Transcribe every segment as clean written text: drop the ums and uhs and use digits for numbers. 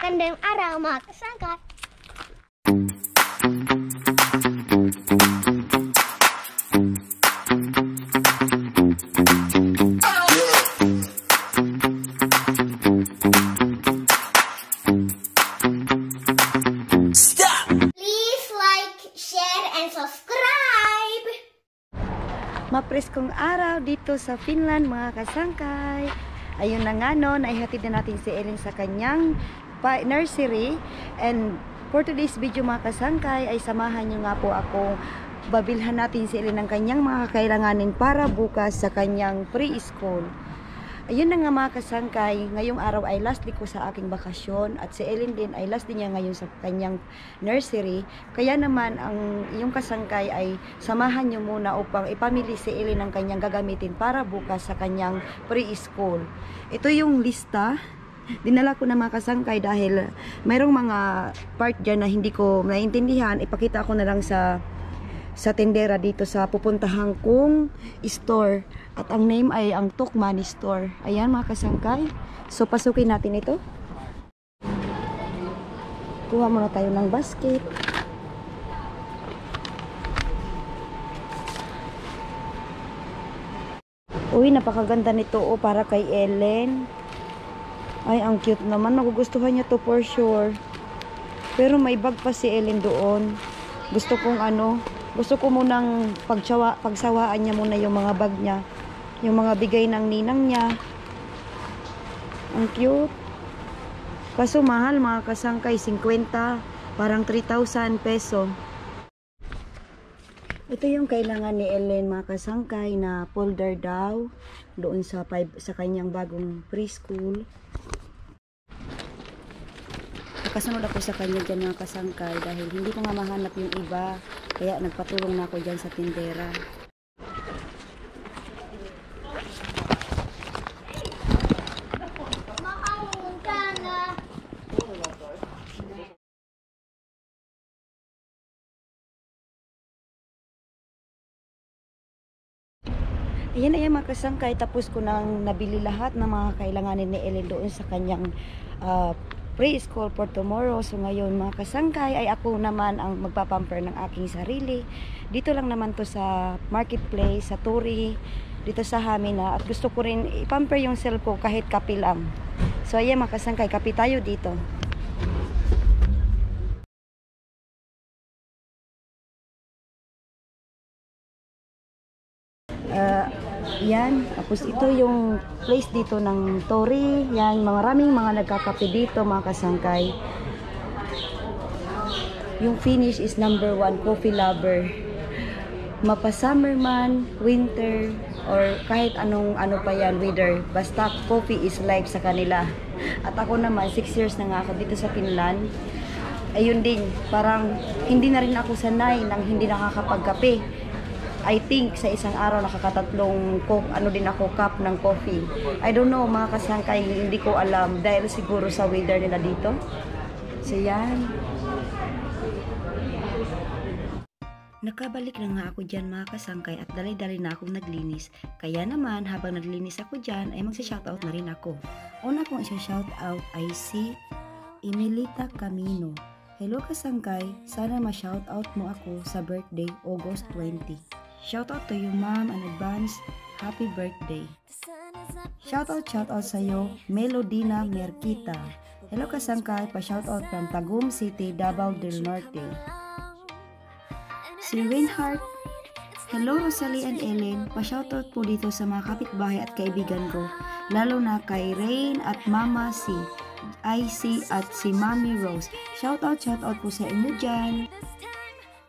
Magandang araw mga kasangkay. Please like, share, and subscribe! Mapreskong araw dito sa Finland mga kasangkay. Ayun na nga no, naihatid na natin si Ellen sa kanyang nursery. And for today's video mga kasangkay ay samahan nyo nga po ako. Babilhan natin si Ellen ng kanyang mga kailanganin para bukas sa kanyang preschool. Ayun na nga mga kasangkay, ngayong araw ay last day ko sa aking bakasyon at si Ellen din ay last day niya ngayon sa kanyang nursery. Kaya naman ang iyong kasangkay ay samahan nyo muna upang ipamili si Ellen ng kanyang gagamitin para bukas sa kanyang preschool. Ito yung lista. Dinala ko na mga kasangkay dahil mayroong mga part dyan na hindi ko naintindihan. Ipakita ko na lang sa tendera dito sa pupuntahan kong store. At ang name ay ang Tokmanni Store. Ayan mga kasangkay. So pasukin natin ito. Kuha muna tayo ng basket. Uy, napakaganda nito para kay Ellen. Ay, ang cute naman. Magugustuhan niya to for sure. Pero may bag pa si Ellen doon. Gusto ko munang pagsawaan niya muna yung mga bag niya. Yung mga bigay ng ninang niya. Ang cute. Kaso mahal mga kasangkay, 50. Parang 3,000 peso. Ito yung kailangan ni Ellen mga kasangkay na folder daw. Doon sa kanyang bagong preschool. Kasunod ako sa kanya dyan mga kasangkay dahil hindi ko nga mahanap yung iba. Kaya nagpatulong na ako dyan sa tindera. Ayan mga kasangkay, tapos ko nang nabili lahat ng mga kailanganin ni Ellen doon sa kanyang preschool for tomorrow. So ngayon mga kasangkay ay ako naman ang magpapamper ng aking sarili. Dito lang naman to sa marketplace, sa Turi, dito sa Hamina. At gusto ko rin ipamper yung self ko kahit kape lang. So ayan mga kasangkay, kape tayo dito. Yan, tapos ito yung place dito ng Tori. Yan, maraming mga nagkakape dito mga kasangkay. Yung finish is number 1, coffee lover. Mapa summer man, winter, or kahit anong pa yan, weather. Basta coffee is life sa kanila. At ako naman, 6 years na nga ako dito sa Finland. Ayun din, parang hindi na rin ako sanay nang hindi nakakapagkape. I think sa isang araw nakakatatlong din ako cup ng coffee. I don't know mga kasangkay, hindi ko alam dahil siguro sa weather nila dito. So yan. Nakabalik na nga ako dyan mga kasangkay at dali-dali na akong naglinis. Kaya naman habang naglinis ako dyan ay magsa-shoutout na rin ako. Una kong isa-shoutout ay si Emilita Camino. Hello kasangkay, sana ma-shoutout mo ako sa birthday August 20. Shoutout to you ma'am in advance, happy birthday. Shoutout sa'yo, Melodina Merquita. Hello kasangkay, pa-shoutout from Tagum City, Davao del Norte. Si Reinhardt, hello Rosalie and Ellen, pa-shoutout po dito sa mga kapitbahay at kaibigan ko, lalo na kay Rain at Mama C, IC at si Mami Rose. Shoutout po sa inyo dyan.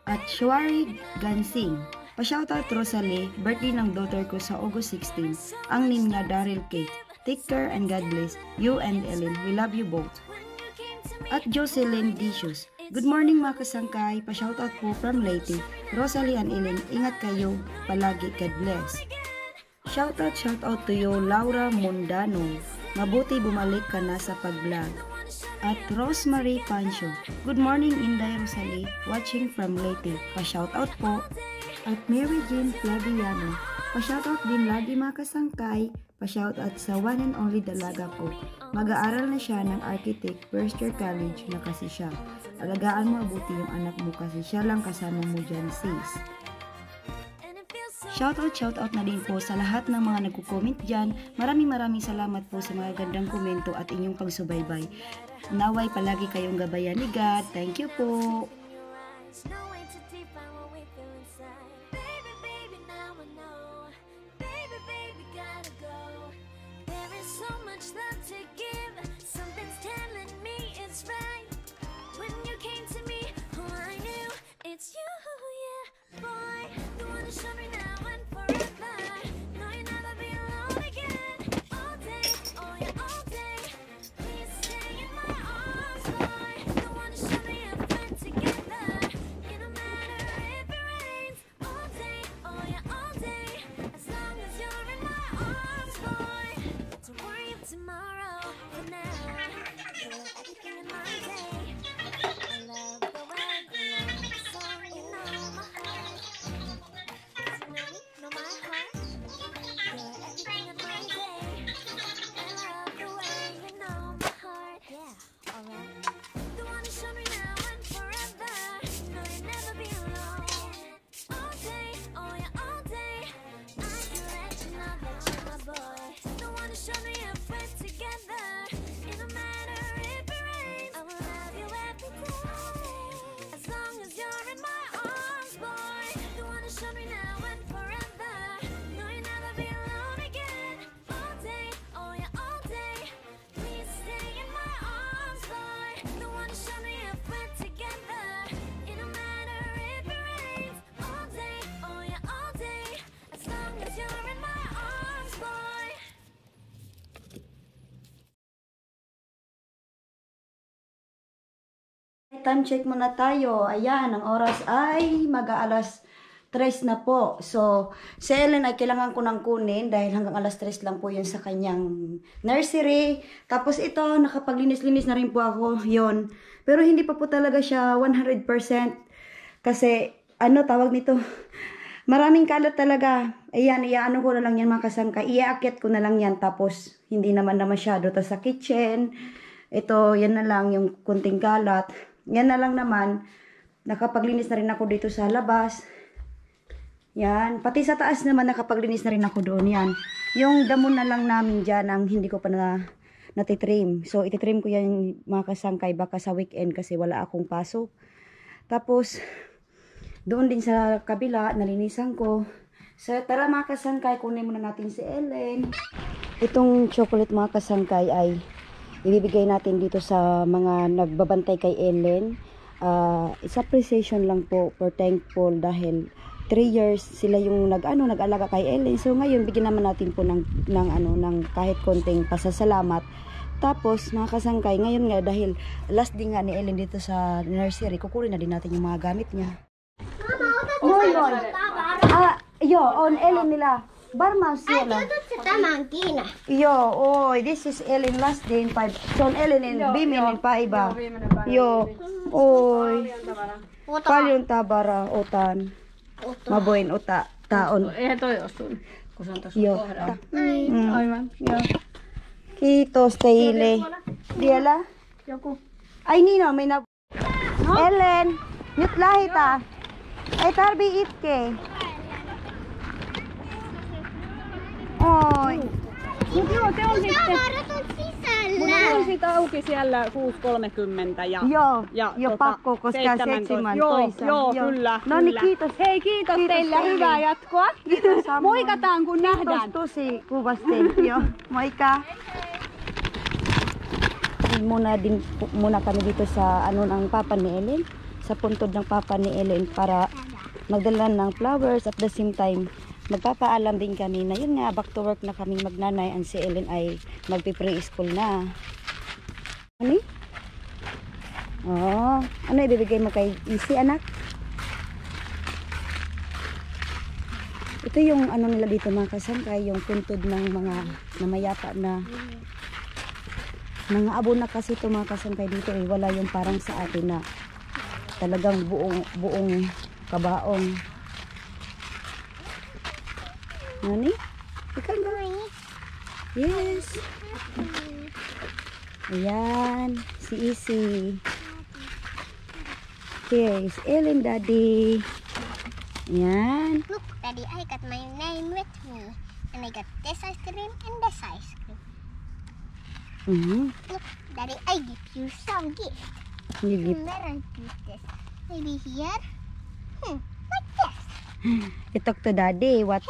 At Shwari Gansing. Pa-shoutout Rosalie, birthday ng daughter ko sa August 16. Ang name niya Daryl Kate. Take care and God bless you and Ellen. We love you both. At Jocelyn Dicius. Good morning mga kasangkay. Pa-shoutout po from Leyte. Rosalie and Ellen, ingat kayo palagi. God bless. Shoutout to you Laura Mondano. Mabuti bumalik ka na sa pag-vlog. At Rosemary Pancho. Good morning Inday Rosalie, watching from Leyte. Pa-shoutout po. At Mary Jane Flaviano. Pa-shoutout din lagi mga kasangkay, pa-shoutout sa one and only dalaga ko. Mag-aaral na siya ng architect, first year college na kasi siya. Alagaan mo mabuti yung anak mo kasi siya lang kasama mo dyan, sis. Shoutout na din po sa lahat ng mga nagko-comment dyan. Maraming salamat po sa mga gandang komento at inyong pagsubaybay. Naway palagi kayong gabayan ni God. Thank you po. It's you, yeah, boy. The one to show me now and forever. No, you'll never be alone again. All day, oh yeah, all day. Please stay in my arms, boy. The one to show me if we're together. It don't matter if it rains. All day, oh yeah, all day. As long as you're in my arms, boy. Don't worry of tomorrow. For now, you're everything in my day. I love the way you love the song, you know my heart. You know my heart. You're everything in my day. I love the way you know my heart. Yeah, alright. The one to show me now and forever. No, you'll never be alone. All day, oh yeah, all day. I can let you know that you're my boy. The one to show me if we're together. It don't matter if it rains. I will love you every day. As long as you're in my arms, boy. The one to show me now and forever. No, you'll never be alone again. All day, oh yeah, all day. Please stay in my arms, boy. The one to show me if we're together. It don't matter if it rains. All day, oh yeah, all day. As long as you're in my arms, boy. Time check muna tayo. Ayan, ang oras ay mag-aalas 3 na po. So, si Ellen ay kailangan ko nang kunin dahil hanggang alas 3 lang po yun sa kanyang nursery. Tapos ito, nakapaglinis-linis na rin po ako yon. Pero hindi pa po talaga siya 100% kasi, ano tawag nito? Maraming kalat talaga. Ayan, iaano ko na lang yan mga kasangka. Iaakit ko na lang yan. Tapos, hindi naman na masyado. Tapos sa kitchen, ito, yan na lang yung kunting kalat. Yan na lang naman. Nakapaglinis na rin ako dito sa labas. Yan. Pati sa taas naman nakapaglinis na rin ako doon. Yan. Yung damo na lang namin dyan ang hindi ko pa natitrim. So, ititrim ko yan mga kasangkay baka sa weekend kasi wala akong pasok. Tapos, doon din sa kabila, nalinisan ko. So, tara mga kasangkay, kunin muna natin si Ellen. Itong chocolate mga kasangkay ay ibibigay natin dito sa mga nagbabantay kay Ellen. It's appreciation lang po for thankful dahil 3 years sila yung nag-alaga kay Ellen. So ngayon bigyan naman natin po ng kahit konting pasasalamat. Tapos mga kasangkay, ngayon nga dahil last din nga ni Ellen dito sa nursery, kukunin na din natin yung mga gamit niya. On Ellen nila. Barmas yun. Yo, this is Ellen last day in 5. So Ellen in Bimin in 5. Yo, paljon tabara otan. Mabuin uta taon. Yo. Aivan. Yo. Kiitos teille. Vielä? Ai niin on, minä. Ellen, nyt lähdetään. Ei tarvii itkeä. Oi. Mut joo, se on sitten. Tavarat on sisällä. Mut on sit auki siellä 6.30 ja Joo, pakko, koska 17. Joo, kyllä. No niin, kiitos. Hei, kiitos teille ja hyvää jatkoa. Kiitos, Moikataan kun nähdään. Kiitos tosi kuvasti. Joo, moikka. Muna kami dito sa ng papa ni Ellen. Sa puntod ng papa ni Ellen para magdala ng flowers at the same time magpapaalam din kami na yun nga, back to work na kaming magnanay. Ang si Ellen ay magpi-pre-school na. Ano? Ano ibibigay mo kay Isi, anak? Ito yung ano nila dito mga kasangkay, yung puntod ng mga namayata na mga abo na kasi ito mga kasangkay dito eh. Wala yung parang sa atin na talagang buong kabaong. Nani? Ikaw ba? Yes. Ayan. Si Isi. Here is Ellen, Daddy. Ayan. Look, Daddy, I got my name with me. And I got this ice cream and this ice cream. Mhm. Look, Daddy, I give you some gift. You give. Where I give this? Maybe here? Like this. You talk to Daddy. What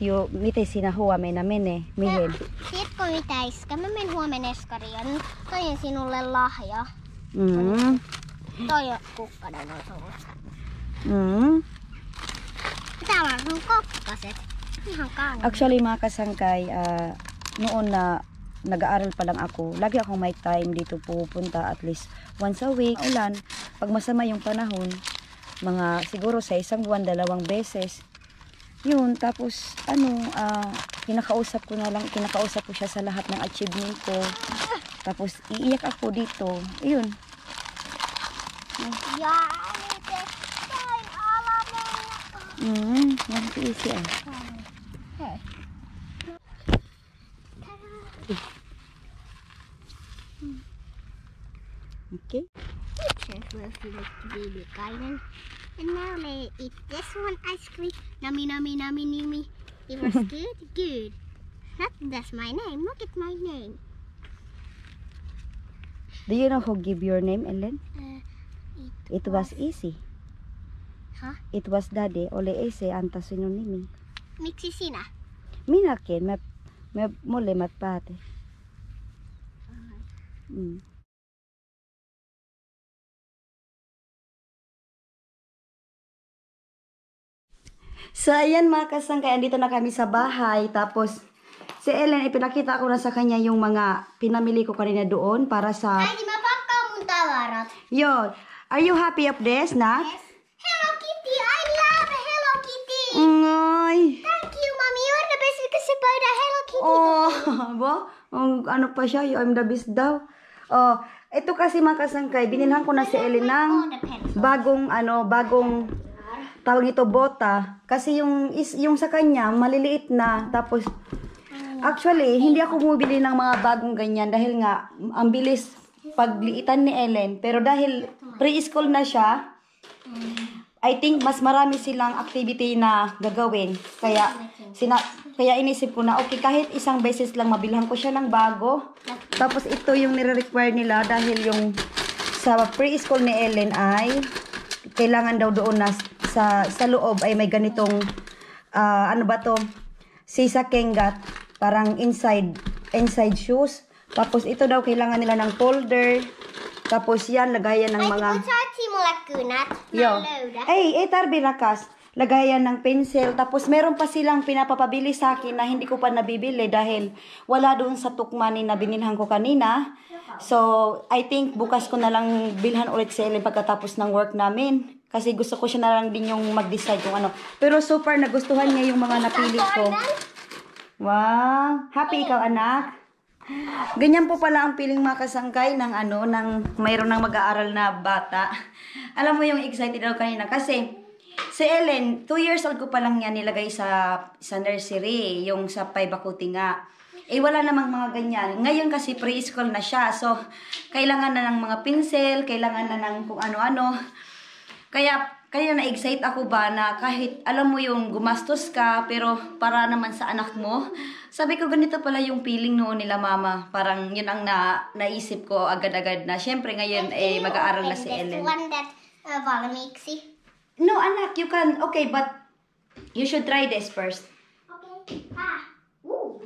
you mite sinahuwa me namin eh. Mihin. Tiedätkö mitä Iska? Mä menen huomenna Eskariin. Toi on sinulle lahja. Mhm. Toi on kukkanen on sulla. Mhm. Täällä on sun kokkaset. Ihan kauan. Actually mga kasangkay, noon na nag-aaral pa lang ako, lagi akong may time dito pupunta at least once a week. Ulan, pag masama yung panahon, mga siguro sa isang buwan, 2 beses. Yun, tapos kinakausap ko siya sa lahat ng achievement ko. Tapos iiyak ako dito. Yun. Ja, nyt sain alamen. Yan si Isi ah. Hei. Okay. Pictures will select baby Kylan. And now let's eat this one ice cream. Nummy, nummy, nummy, nummy. It was good, good. That's my name. Look at my name. Do you know who give your name, Ellen? It was Isi. Huh? It was Daddy. Ole Isi anta sinun nimi. Miksi sinä? Minäkin. Me molemmat päätin. So, ayan mga kasangkay, andito na kami sa bahay. Tapos, si Ellen, ipinakita ko na sa kanya yung mga pinamili ko kanina doon para sa... Äiti, mä pakkaan mun tavarat. Yun. Are you happy of this, Nak? Yes. Hello Kitty, I love Hello Kitty. Ngoy. Thank you, Mommy. You're the best because you buy the Hello Kitty. Oh, ba? Ano pa siya? I'm the best daw. Oh, ito kasi mga kasangkay, binilhan ko na si Ellen ng bagong tawag nito bota. Kasi yung sa kanya, maliliit na. Tapos, actually, hindi ako bumibili ng mga bagong ganyan dahil nga, ang bilis pagliitan ni Ellen. Pero dahil preschool na siya, I think mas marami silang activity na gagawin. Kaya inisip ko na, okay, kahit isang beses lang mabilhan ko siya ng bago. Tapos ito yung nire-require nila dahil yung sa preschool ni Ellen ay kailangan daw doon na sa loob ay may ganitong sisa kengat, parang inside shoes. Tapos ito daw kailangan nila ng folder. Tapos yan lagayan ng mga Saatsi mulle kynät. Yo. Mä löydän. Tarbi rakas. Lagayan ng pencil. Tapos meron pa silang pinapapabili sa akin na hindi ko pa nabibili dahil wala doon sa tukmani na binilhan ko kanina. So, I think bukas ko na lang bilhan ulit si Ellen pagkatapos ng work namin. Kasi gusto ko siya na lang din yung mag-decide kung ano. Pero super nagustuhan niya yung mga napili ko. Wow! Happy ikaw, anak? Ganyan po pala ang piling mga kasangkay ng mayroon ng mag-aaral na bata. Alam mo yung excited ako kanina kasi si Ellen, 2 years old ko pa lang yan nilagay sa nursery, yung sa Paibakuti nga. Wala namang mga ganyan. Ngayon kasi preschool na siya. So, kailangan na ng mga pinsel, kailangan na ng kung ano-ano. Kaya na-excite ako ba na kahit alam mo yung gumastos ka, pero para naman sa anak mo. Sabi ko, ganito pala yung feeling noon nila mama. Parang yun ang naisip ko agad-agad na. Syempre ngayon mag-aaral na si Ellen. This one that valmiiksi. No, anak, you can. Okay, but you should try this first. Okay. Ooh.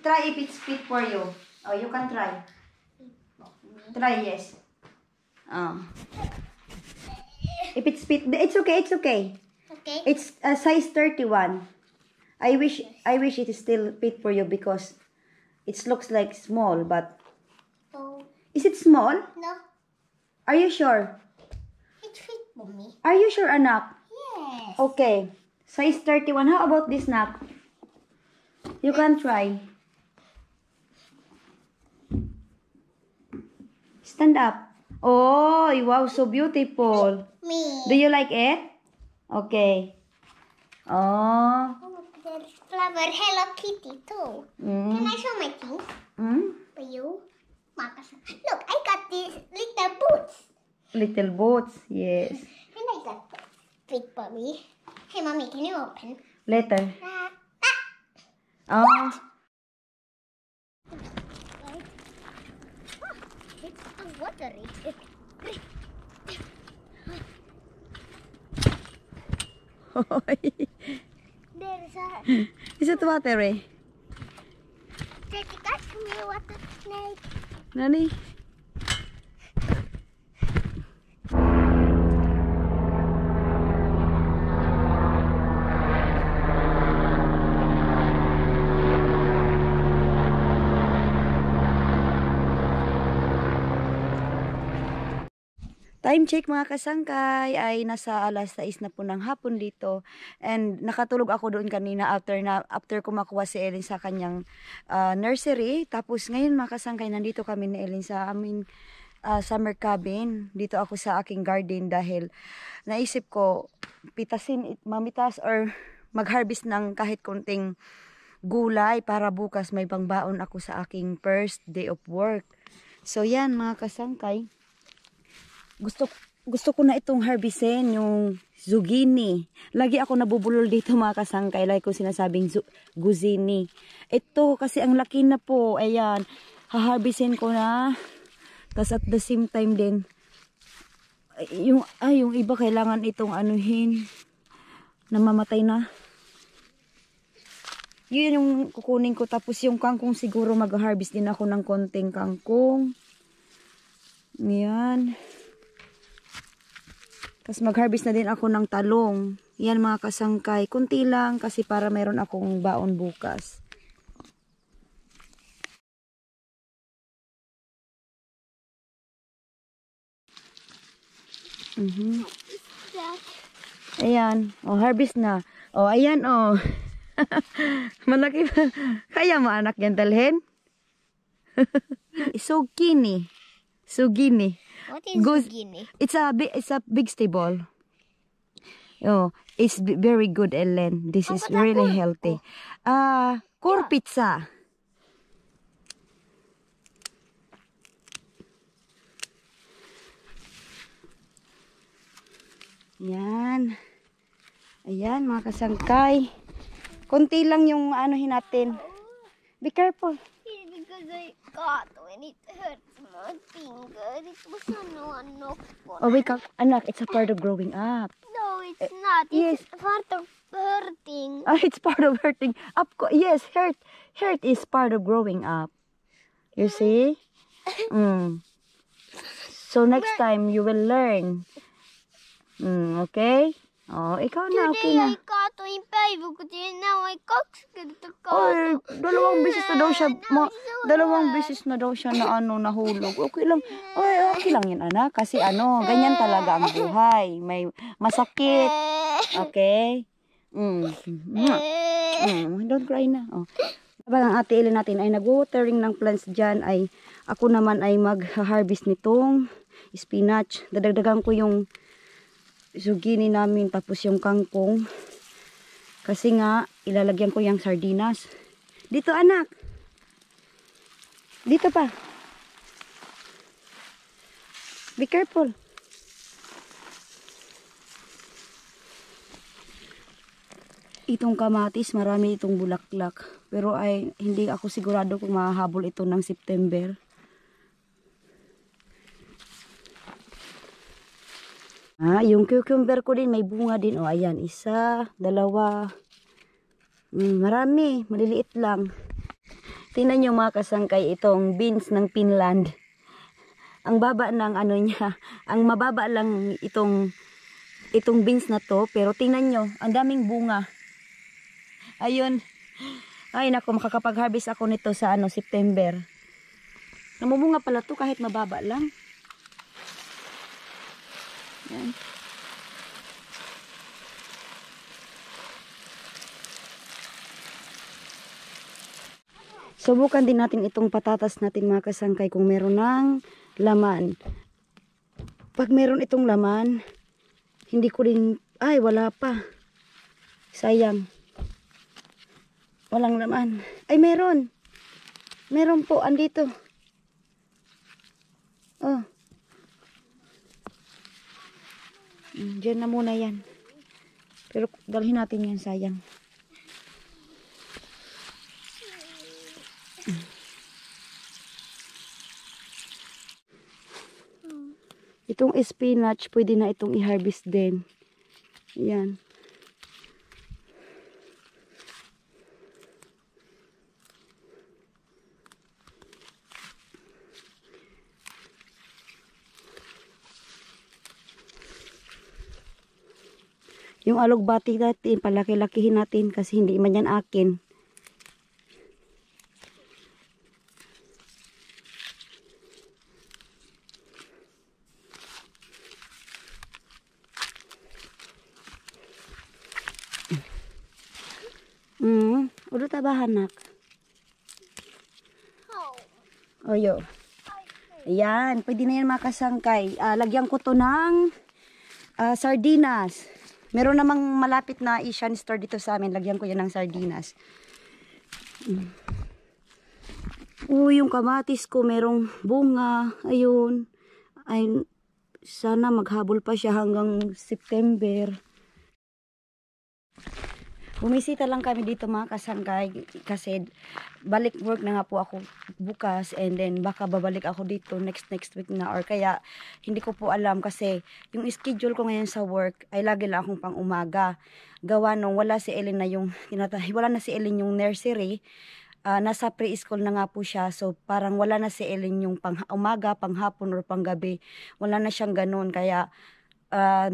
Try if it's fit for you. Oh, you can try. Try, yes. If it's fit, it's okay, it's okay. Okay. It's a size 31. I wish it is still fit for you because it looks like small, but Oh, is it small? no. Are you sure? It fit for me. Are you sure, anak? Yes. Okay. Size 31. How about this, nak? You can try. Stand up. Oh, wow, so beautiful. Me. Do you like it? Okay. Oh. Oh, there's flower Hello Kitty too. Can Mm. I show my things Mm. for you? Look, I got these little boots. Little boats, yes. And I got this big puppy. Hey, mommy, can you open? Later. Ah, Oh. right. Oh, it's so watery. There's a Is it watery? Daddy, catch me a water snake. Nani? Time check mga kasangkay ay nasa alas 6 na po ng hapon dito, and nakatulog ako doon kanina after ko makuha si Ellen sa kanyang nursery. Tapos ngayon mga kasangkay, nandito kami ni Ellen sa aming summer cabin. Dito ako sa aking garden dahil naisip ko mamitas or mag-harvest ng kahit konting gulay para bukas may pangbaon ako sa aking first day of work. So yan mga kasangkay, gusto ko na itong harvestin, yung zucchini. Lagi ako nabubulol dito mga kasangkay, like kung sinasabing guzini. Ito kasi ang laki na po, ayan, haharvestin ko na. Tapos at the same time din, yung iba kailangan itong anuhin, namamatay na. Yun yung kukunin ko. Tapos yung kangkong siguro mag-harvest din ako ng konting kangkong. Yan. Tapos mag-harvest na din ako ng talong. Yan mga kasangkay. Kunti lang kasi para meron akong baon bukas. Ayan. O, harvest na. O, ayan o. Malaki ba? Kaya mo anak yan dalhin? Zucchini. Zucchini. What is zucchini? It's a big stable. Oh, it's very good, Ellen. This is really healthy. Core pizza. Yan. Ayan, mga kasangkay. Konti lang yung anuhin natin. Be careful. Because I got when it hurts my finger. It was no. Oh, wake up. Anak, it's a part of growing up. No, it's not. yes. It's part of hurting. It's part of hurting. Yes, hurt is part of growing up. You see? So next time you will learn. Okay? Oh, ikaw na, okay Today na. I got in Facebook and now I got Oy, dalawang beses na daw siya, dalawang beses na daw siya na nahulog. Okay lang. Oy, okay lang yun, anak. Kasi ganyan talaga ang buhay. May masakit. Okay? Don't cry na. Oh. Habang ang ate Ellen natin ay nag-watering ng plants dyan, ay ako naman ay mag-harvest nitong spinach. Dadagdagan ko yung zucchini namin, tapos yung kangkong. Kasi nga, ilalagyan ko yung sardinas. Dito anak. Dito pa. Be careful. Itong kamatis, marami itong bulaklak. Pero hindi ako sigurado kung mahahabol ito ng September. Yung cucumber ko din, may bunga din. O, ayan. Isa, dalawa. Marami. Maliliit lang. Tingnan nyo mga kasangkay, itong beans ng Finland. Ang baba ng niya. Ang mababa lang itong beans na to. Pero tingnan nyo, ang daming bunga. Ayun. Ay, naku, makakapag-harvest ako nito sa September. Namubunga pala to kahit mababa lang. Yan. Subukan din natin itong patatas natin mga kasangkay kung meron ng laman. pag meron itong laman, hindi ko rin, ay wala pa. Sayang. Walang laman. Ay meron. Meron po, andito. Oh. Diyan na muna yan. Pero dalhin natin yan, sayang. Itong spinach, pwede na itong i-harvest din. Ayan. Yung alugbati natin, palaki-lakihin natin kasi hindi man yan akin. Udah tabahan nak. Oyo. Ayan, pwede na yan makasangkay. Lagyan ko to ng sardinas. Meron namang malapit na Asian store dito sa amin. Lagyan ko yan ng sardinas. Yung kamatis ko merong bunga. Ayun. Ay, sana maghabol pa siya hanggang September. Bumisita lang kami dito mga kasangkay kasi balik work na nga po ako bukas and then baka babalik ako dito next week na or kaya hindi ko po alam kasi yung schedule ko ngayon sa work ay lagi lang akong pang umaga. Gawa nung wala si Ellen na wala na si Ellen yung nursery. Nasa preschool na nga po siya so parang wala na si Ellen yung pang umaga, pang hapon or pang gabi. Wala na siyang ganun kaya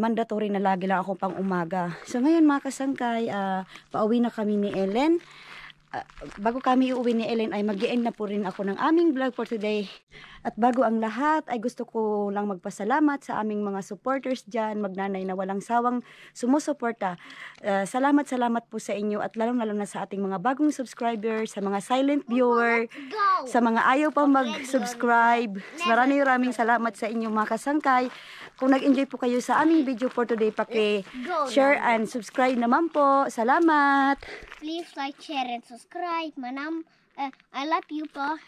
mandatory na lagi lang ako pang umaga. So ngayon mga kasangkay, pauwi na kami ni Ellen. Bago kami uuwi ni Ellen ay mag-i-end na po rin ako ng aming vlog for today. At bago ang lahat ay gusto ko lang magpasalamat sa aming mga supporters dyan, magnanay na walang sawang sumusuporta. Salamat po sa inyo at lalong-lalo na sa ating mga bagong subscribers, sa mga silent viewer, sa mga ayaw pa mag-subscribe. Maraming salamat sa inyo mga kasangkay. Kung nag-enjoy po kayo sa aming video for today, paki-share and subscribe naman po. Salamat! Please like, share, and subscribe. Manam, I love you po.